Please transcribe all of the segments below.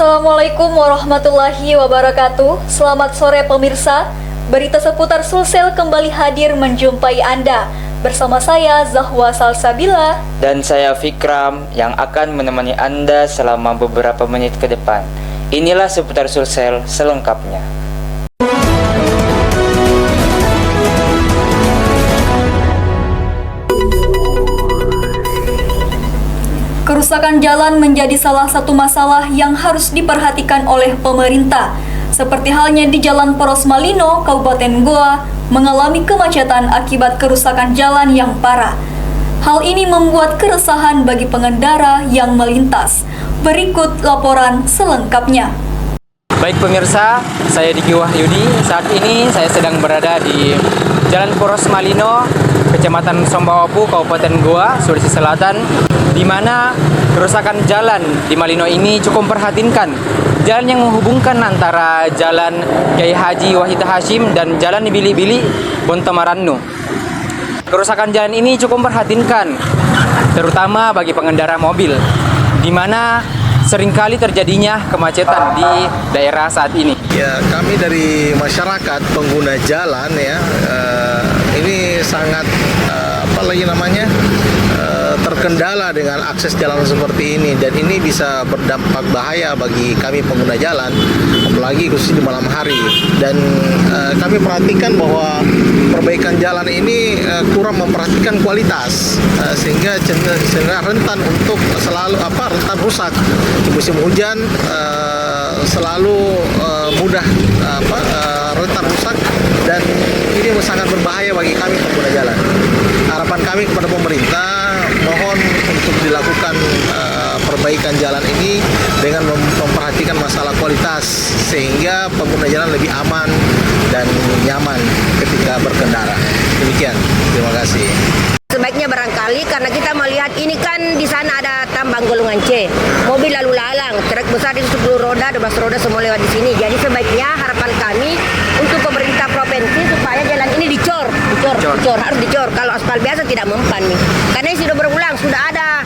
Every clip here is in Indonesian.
Assalamualaikum warahmatullahi wabarakatuh. Selamat sore pemirsa. Berita seputar Sulsel kembali hadir menjumpai Anda. Bersama saya Zahwa Salsabila dan saya Fikram yang akan menemani Anda selama beberapa menit ke depan. Inilah seputar Sulsel selengkapnya. Kerusakan jalan menjadi salah satu masalah yang harus diperhatikan oleh pemerintah. Seperti halnya di Jalan Poros Malino, Kabupaten Goa, mengalami kemacetan akibat kerusakan jalan yang parah. Hal ini membuat keresahan bagi pengendara yang melintas. Berikut laporan selengkapnya. Baik pemirsa, saya Diki Wahyudi. Saat ini saya sedang berada di Jalan Poros Malino, Kecamatan Sombawapu, Kabupaten Goa, Sulawesi Selatan, di mana kerusakan jalan di Malino ini cukup memprihatinkan. Jalan yang menghubungkan antara Jalan Kiai Haji Wahid Hashim dan Jalan Bili-Bili Bontomarannu. Kerusakan jalan ini cukup memprihatinkan, terutama bagi pengendara mobil, di mana seringkali terjadinya kemacetan di daerah saat ini. Ya, kami dari masyarakat pengguna jalan ya, ini sangat terkendala dengan akses jalan seperti ini, dan ini bisa berdampak bahaya bagi kami pengguna jalan, apalagi khususnya di malam hari. Dan kami perhatikan bahwa perbaikan jalan ini kurang memperhatikan kualitas, sehingga rentan untuk rentan rusak. Di musim hujan selalu mudah rentan rusak, dan ini sangat berbahaya bagi kami pengguna jalan. Harapan kami kepada pemerintah, mohon untuk dilakukan perbaikan jalan ini dengan memperhatikan masalah kualitas, sehingga pengguna jalan lebih aman dan nyaman ketika berkendara. Demikian, terima kasih. Sebaiknya barangkali karena kita melihat ini kan di sana ada tambang golongan C, mobil lalu lalang, truk besar itu 10 roda, 12 roda semua lewat di sini. Jadi sebaiknya harapan kami untuk pemerintah provinsi supaya jalan ini dicor, harus dicor. Kalau aspal biasa tidak mempan nih. Karena ini sudah berulang, sudah ada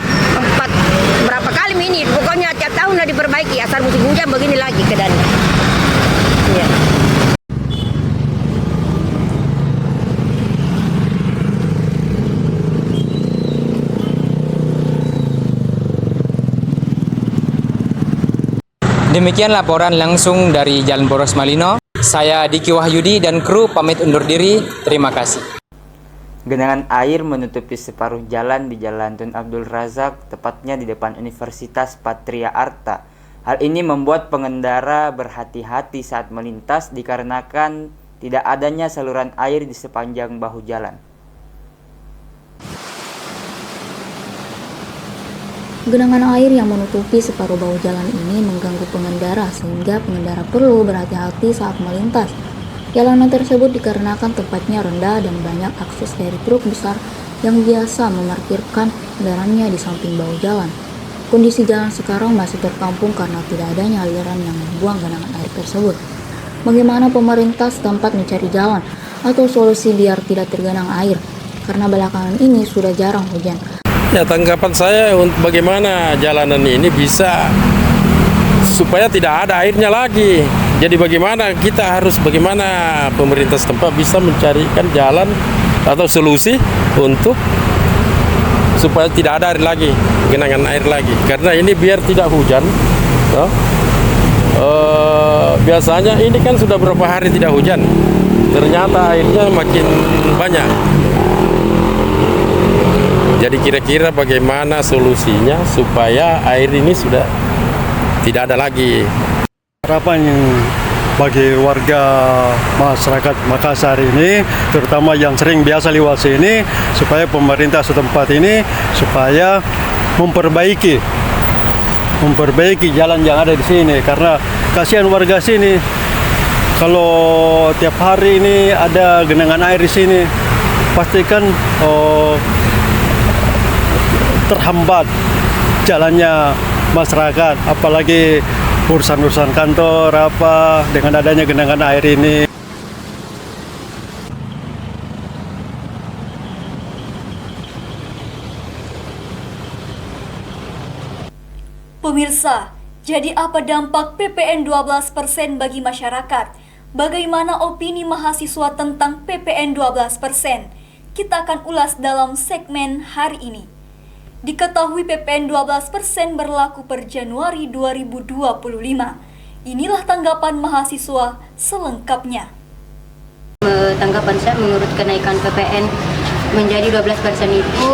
berapa kali ini. Pokoknya tiap tahun sudah diperbaiki, asal musim hujan begini lagi keadaannya. Ya. Demikian laporan langsung dari Jalan Poros Malino. Saya Diki Wahyudi dan kru pamit undur diri. Terima kasih. Genangan air menutupi separuh jalan di Jalan Tun Abdul Razak, tepatnya di depan Universitas Patria Arta. Hal ini membuat pengendara berhati-hati saat melintas dikarenakan tidak adanya saluran air di sepanjang bahu jalan. Genangan air yang menutupi separuh bahu jalan ini mengganggu pengendara sehingga pengendara perlu berhati-hati saat melintas. Jalanan tersebut dikarenakan tempatnya rendah dan banyak akses dari truk besar yang biasa memarkirkan kendaraannya di samping bahu jalan. Kondisi jalan sekarang masih terkampung karena tidak adanya aliran yang membuang genangan air tersebut. Bagaimana pemerintah setempat mencari jalan atau solusi biar tidak tergenang air? Karena belakangan ini sudah jarang hujan. Ya, tanggapan saya untuk bagaimana jalanan ini bisa supaya tidak ada airnya lagi. Jadi bagaimana pemerintah setempat bisa mencarikan jalan atau solusi untuk supaya tidak ada air lagi, genangan air lagi. Karena ini biar tidak hujan. Biasanya ini kan sudah berapa hari tidak hujan. Ternyata airnya makin banyak. Jadi kira-kira bagaimana solusinya supaya air ini sudah tidak ada lagi. Harapan bagi warga masyarakat Makassar ini, terutama yang sering biasa lewat sini, supaya pemerintah setempat ini supaya memperbaiki jalan yang ada di sini, karena kasihan warga sini kalau tiap hari ini ada genangan air di sini, pastikan terhambat jalannya masyarakat, apalagi urusan-urusan kantor dengan adanya genangan air ini. Pemirsa, Jadi apa dampak PPN 12% bagi masyarakat? Bagaimana opini mahasiswa tentang PPN 12%? Kita akan ulas dalam segmen hari ini. Diketahui PPN 12% berlaku per Januari 2025. Inilah tanggapan mahasiswa selengkapnya. Tanggapan saya menurut kenaikan PPN menjadi 12% itu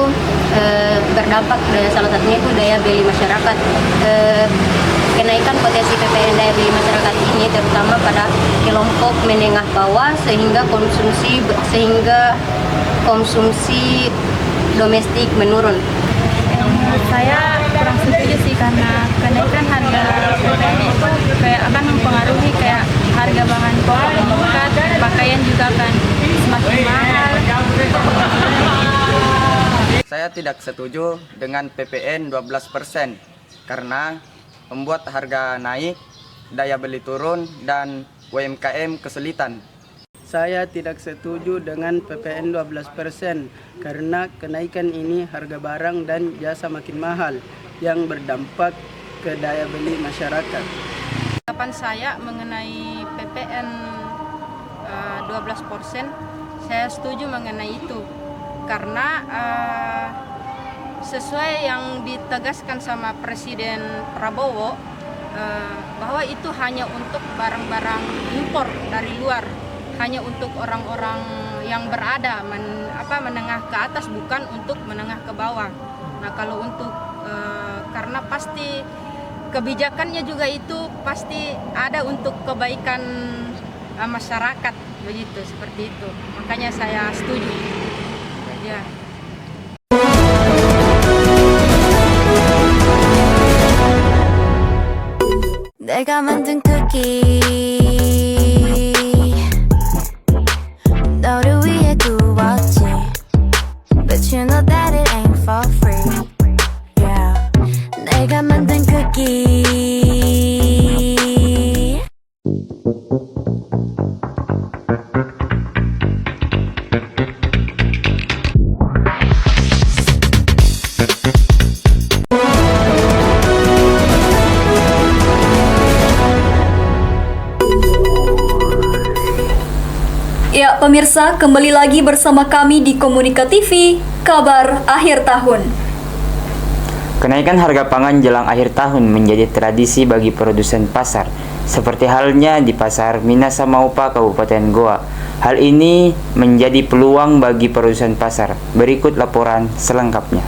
berdampak, salah satunya itu daya beli masyarakat. Kenaikan potensi PPN daya beli masyarakat ini terutama pada kelompok menengah bawah sehingga konsumsi domestik menurun. Menurut saya kurang setuju sih, karena kenaikan harga PPN itu kayak akan mempengaruhi kayak harga bahan pokok meningkat, pakaian juga akan semakin mahal. Saya tidak setuju dengan PPN 12% karena membuat harga naik, daya beli turun, dan UMKM kesulitan. Saya tidak setuju dengan PPN 12% karena kenaikan ini harga barang dan jasa makin mahal yang berdampak ke daya beli masyarakat. Tanggapan saya mengenai PPN 12%, saya setuju mengenai itu karena sesuai yang ditegaskan sama Presiden Prabowo bahwa itu hanya untuk barang-barang impor dari luar, hanya untuk orang-orang yang berada menengah ke atas, bukan untuk menengah ke bawah. Nah, kalau untuk karena pasti kebijakannya juga itu pasti ada untuk kebaikan masyarakat, begitu, seperti itu. Makanya saya setuju. Ya. 내가 만든 쿠키 너를 위해 구웠지 But you know that it ain't for free Yeah 내가 만든 쿠키 Ya, pemirsa, kembali lagi bersama kami di Komunika TV, kabar akhir tahun. Kenaikan harga pangan jelang akhir tahun menjadi tradisi bagi produsen pasar, seperti halnya di Pasar Minasamaupa, Kabupaten Goa. Hal ini menjadi peluang bagi produsen pasar. Berikut laporan selengkapnya.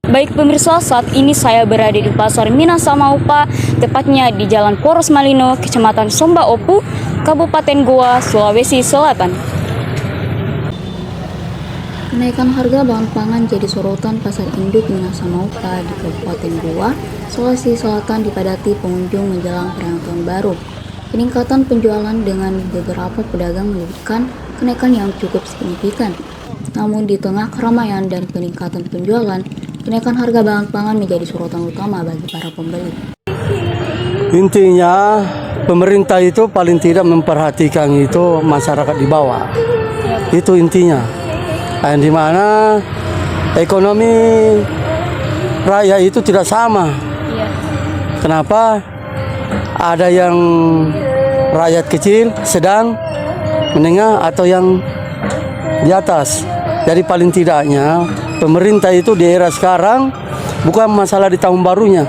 Baik pemirsa, saat ini saya berada di Pasar Minasamaupa, tepatnya di Jalan Poros Malino, Kecamatan Somba Opu, Kabupaten Goa, Sulawesi Selatan. Kenaikan harga bahan pangan jadi sorotan pasar induk Minasamaupa di Kabupaten Goa, Sulawesi Selatan dipadati pengunjung menjelang perayaan tahun baru. Peningkatan penjualan dengan beberapa pedagang menyebutkan kenaikan yang cukup signifikan. Namun di tengah keramaian dan peningkatan penjualan, kenaikan harga bahan pangan menjadi sorotan utama bagi para pembeli. Intinya pemerintah itu paling tidak memperhatikan itu masyarakat di bawah. Itu intinya. Yang dimana ekonomi rakyat itu tidak sama. Kenapa? Ada yang rakyat kecil, sedang, menengah, atau yang di atas. Jadi paling tidaknya pemerintah itu di era sekarang bukan masalah di tahun barunya,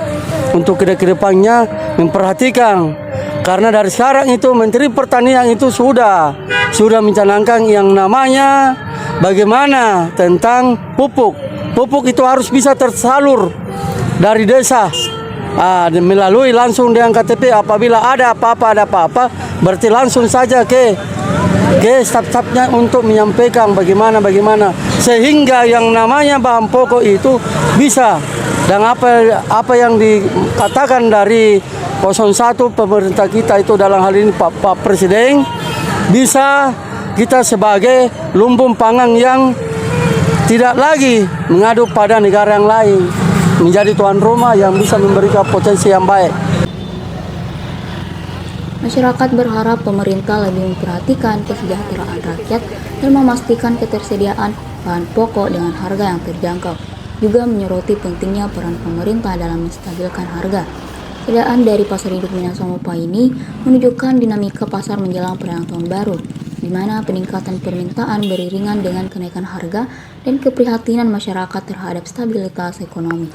untuk kedepannya memperhatikan, karena dari sekarang itu Menteri Pertanian itu sudah mencanangkan yang namanya bagaimana tentang pupuk itu harus bisa tersalur dari desa melalui langsung dengan KTP. Apabila ada apa-apa berarti langsung saja ke staf-stafnya untuk menyampaikan bagaimana sehingga yang namanya bahan pokok itu bisa, dan apa yang dikatakan dari 01 pemerintah kita itu dalam hal ini Pak Presiden, bisa kita sebagai lumbung pangan yang tidak lagi mengadu pada negara yang lain, menjadi tuan rumah yang bisa memberikan potensi yang baik. Masyarakat berharap pemerintah lebih memperhatikan kesejahteraan rakyat dan memastikan ketersediaan bahan pokok dengan harga yang terjangkau. Juga menyoroti pentingnya peran pemerintah dalam menstabilkan harga. Keadaan dari pasar induk Minasamopa ini menunjukkan dinamika pasar menjelang perayaan tahun baru, di mana peningkatan permintaan beriringan dengan kenaikan harga dan keprihatinan masyarakat terhadap stabilitas ekonomi.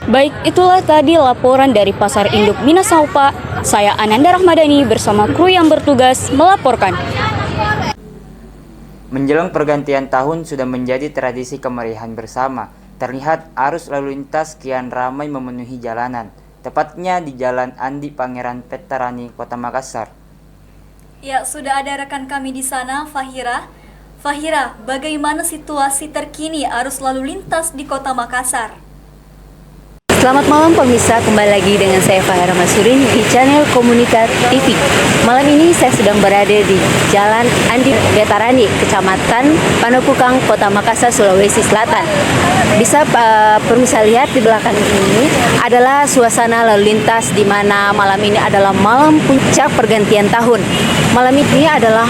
Baik, itulah tadi laporan dari Pasar Induk Minasamopa. Saya Ananda Rahmadani bersama kru yang bertugas melaporkan. Menjelang pergantian tahun sudah menjadi tradisi kemeriahan bersama. Terlihat arus lalu lintas kian ramai memenuhi jalanan, tepatnya di Jalan Andi Pangeran Petarani, Kota Makassar. Ya, sudah ada rekan kami di sana, Fahira. Fahira, bagaimana situasi terkini arus lalu lintas di Kota Makassar? Selamat malam pemirsa, kembali lagi dengan saya Fahira Masurin di channel Komunitas TV. Malam ini saya sedang berada di Jalan Andi Petarani, Kecamatan Panopukang, Kota Makassar, Sulawesi Selatan. Bisa pemirsa lihat di belakang ini adalah suasana lalu lintas di mana malam ini adalah malam puncak pergantian tahun. Malam ini adalah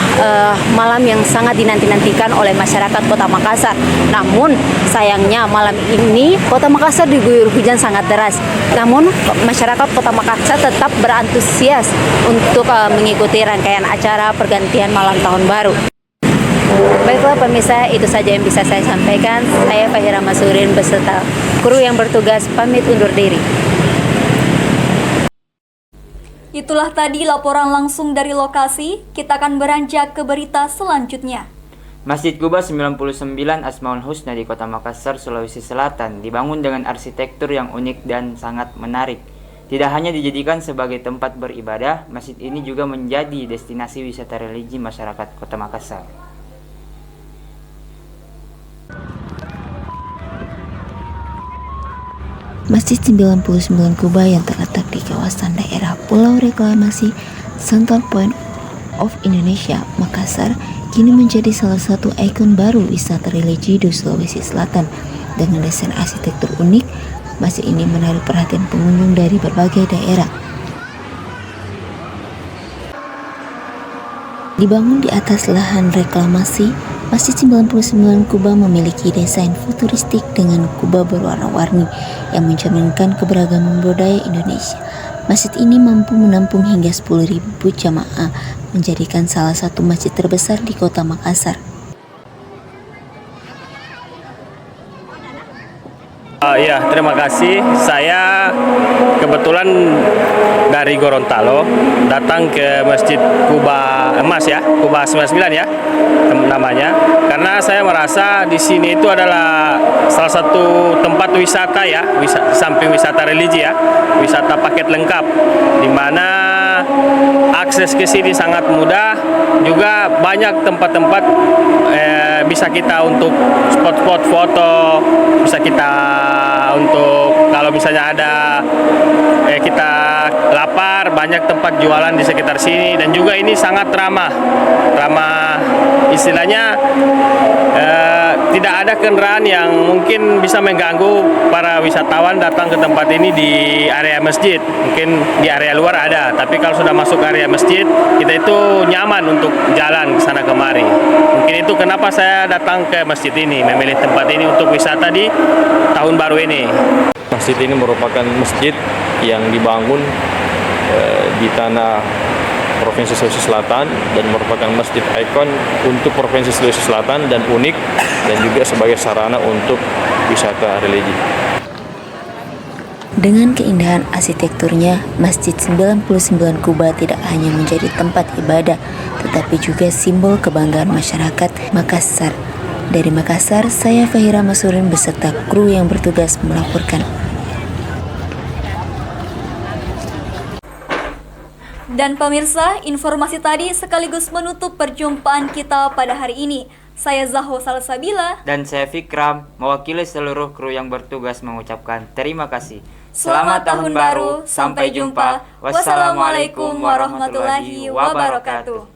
malam yang sangat dinanti-nantikan oleh masyarakat Kota Makassar. Namun sayangnya malam ini Kota Makassar diguyur hujan sangat deras. Namun masyarakat Kota Makassar tetap berantusias untuk mengikuti rangkaian acara pergantian malam tahun baru. Baiklah pemirsa, itu saja yang bisa saya sampaikan. Saya Fahira Masurin beserta kru yang bertugas pamit undur diri. Itulah tadi laporan langsung dari lokasi. Kita akan beranjak ke berita selanjutnya. Masjid Quba 99 Asmaul Husna di Kota Makassar, Sulawesi Selatan dibangun dengan arsitektur yang unik dan sangat menarik. Tidak hanya dijadikan sebagai tempat beribadah, masjid ini juga menjadi destinasi wisata religi masyarakat Kota Makassar. Masjid 99 Quba yang terletak di kawasan daerah Pulau Reklamasi Central Point of Indonesia, Makassar, kini menjadi salah satu ikon baru wisata religi di Sulawesi Selatan. Dengan desain arsitektur unik, masjid ini menarik perhatian pengunjung dari berbagai daerah. Dibangun di atas lahan reklamasi, Masjid 99 Quba memiliki desain futuristik dengan kubah berwarna-warni yang mencerminkan keberagaman budaya Indonesia. Masjid ini mampu menampung hingga 10.000 jamaah, menjadikan salah satu masjid terbesar di Kota Makassar. Ya, terima kasih. Saya kebetulan dari Gorontalo datang ke Masjid Quba Emas ya, Quba 99 ya namanya. Karena saya merasa di sini itu adalah salah satu tempat wisata ya, samping wisata religi ya, wisata paket lengkap, di mana akses ke sini sangat mudah. Juga banyak tempat-tempat bisa kita untuk spot-spot foto, bisa kita untuk kalau misalnya ada kita lapar, banyak tempat jualan di sekitar sini. Dan juga ini sangat ramah istilahnya, tidak ada kendaraan yang mungkin bisa mengganggu para wisatawan datang ke tempat ini di area masjid. Mungkin di area luar ada, tapi kalau sudah masuk area masjid, kita itu nyaman untuk jalan ke sana kemari. Mungkin itu kenapa saya datang ke masjid ini, memilih tempat ini untuk wisata di tahun baru ini. Masjid ini merupakan masjid yang dibangun di tanah Provinsi Sulawesi Selatan dan merupakan masjid ikon untuk Provinsi Sulawesi Selatan dan unik, dan juga sebagai sarana untuk wisata religi. Dengan keindahan arsitekturnya, Masjid 99 Quba tidak hanya menjadi tempat ibadah, tetapi juga simbol kebanggaan masyarakat Makassar. Dari Makassar, saya Fahira Masurin beserta kru yang bertugas melaporkan. Dan pemirsa, informasi tadi sekaligus menutup perjumpaan kita pada hari ini. Saya Zahho Salsabila dan saya Fikram, mewakili seluruh kru yang bertugas mengucapkan terima kasih. Selamat Tahun Baru, sampai jumpa. Wassalamualaikum warahmatullahi wabarakatuh.